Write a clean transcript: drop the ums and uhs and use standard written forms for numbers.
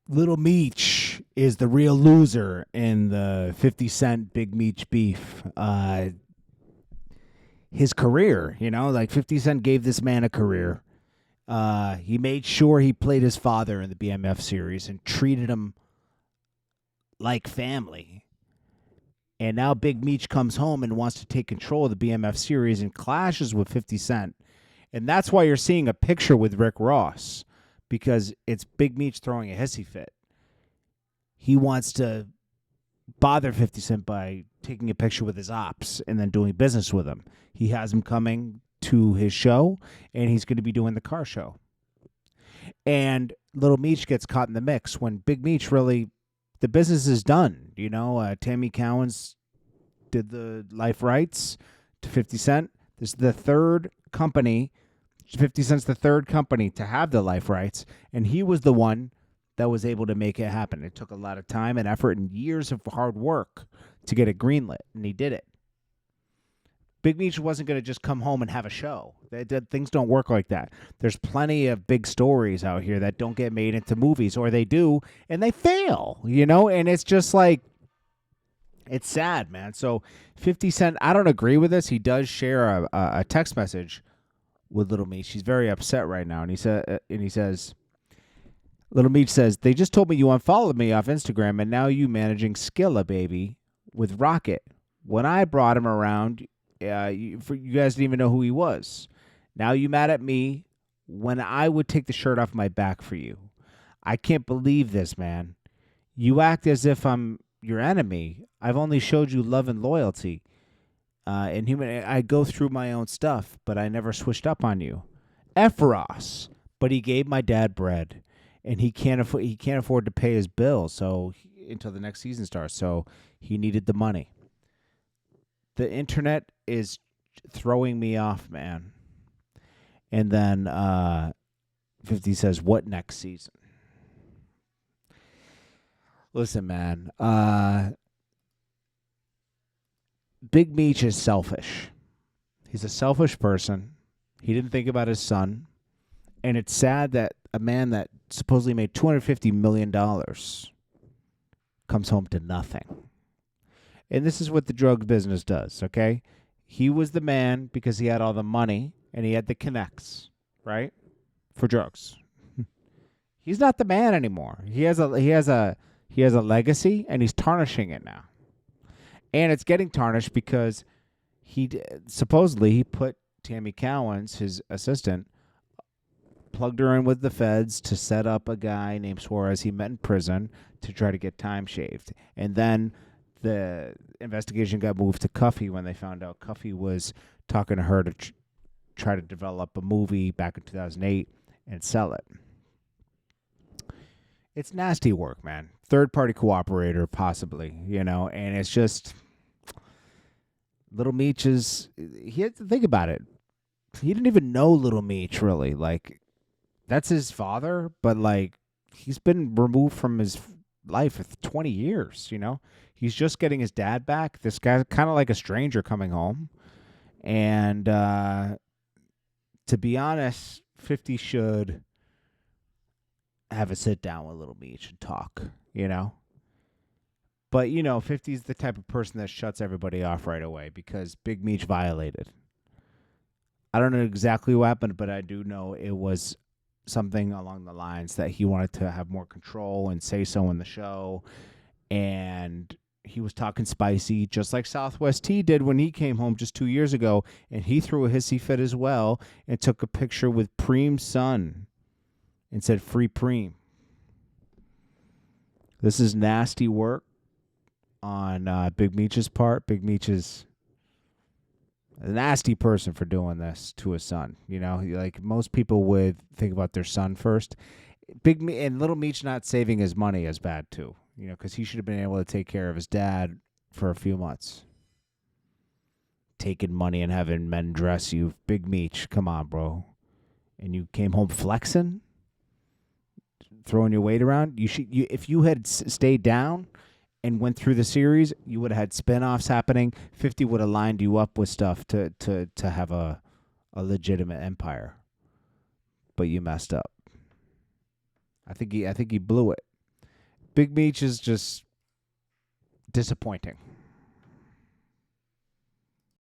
Little Meech is the real loser in the 50 Cent Big Meech beef. His career, like 50 Cent gave this man a career. He made sure he played his father in the BMF series and treated him like family. And now Big Meech comes home and wants to take control of the BMF series and clashes with 50 Cent. And that's why you're seeing a picture with Rick Ross, because it's Big Meech throwing a hissy fit. He wants to bother 50 Cent by taking a picture with his ops and then doing business with him. He has him coming to his show, and he's going to be doing the car show. And Little Meech gets caught in the mix when Big Meech really, the business is done. Tammy Cowens did the life rights to 50 Cent. This is the third company. 50 Cent's the third company to have the life rights, and he was the one that was able to make it happen. It took a lot of time and effort and years of hard work to get it greenlit, and he did it. Big Meech wasn't going to just come home and have a show. Things don't work like that. There's plenty of big stories out here that don't get made into movies, or they do, and they fail, And it's just like, it's sad, man. So 50 Cent, I don't agree with this. He does share a text message with Little Meech. He's very upset right now, and he says, Little Meech says, they just told me you unfollowed me off Instagram, and now you managing Skilla, baby, with Rocket. When I brought him around, you guys didn't even know who he was. Now you mad at me when I would take the shirt off my back for you. I can't believe this, man. You act as if I'm your enemy. I've only showed you love and loyalty. I go through my own stuff, but I never switched up on you. F Ross, but he gave my dad bread, and he can't afford to pay his bill. Until the next season starts, so he needed the money. The internet is throwing me off, man. And then 50 says, what next season? Listen, man. Big Meech is selfish. He's a selfish person. He didn't think about his son. And it's sad that a man that supposedly made $250 million comes home to nothing. And this is what the drug business does, okay? He was the man because he had all the money and he had the connects, right? For drugs. He's not the man anymore. He has a legacy, and he's tarnishing it now. And it's getting tarnished because supposedly he put Tammy Cowens, his assistant, plugged her in with the feds to set up a guy named Suarez he met in prison to try to get time shaved. And then the investigation got moved to Cuffy when they found out Cuffy was talking to her to try to develop a movie back in 2008 and sell it. It's nasty work, man. Third-party cooperator, possibly, and it's just Little Meech he had to think about it. He didn't even know Little Meech, really. Like, that's his father, but, like, he's been removed from his life for 20 years, He's just getting his dad back. This guy's kind of like a stranger coming home. And to be honest, 50 should have a sit down with Little Meech and talk, But, 50's the type of person that shuts everybody off right away because Big Meech violated. I don't know exactly what happened, but I do know it was something along the lines that he wanted to have more control and say so in the show. And he was talking spicy, just like Southwest T did when he came home just 2 years ago. And he threw a hissy fit as well and took a picture with Preem's son and said, free Preem. This is nasty work on Big Meech's part. Big Meech is a nasty person for doing this to his son. Like most people would think about their son first. And Little Meech not saving his money is bad too, because he should have been able to take care of his dad for a few months. Taking money and having men dress you. Big Meech, come on, bro. And you came home flexing? Throwing your weight around? If you had stayed down and went through the series, you would have had spinoffs happening. 50 would have lined you up with stuff to have a legitimate empire. But you messed up. I think he blew it. Big Meech is just disappointing.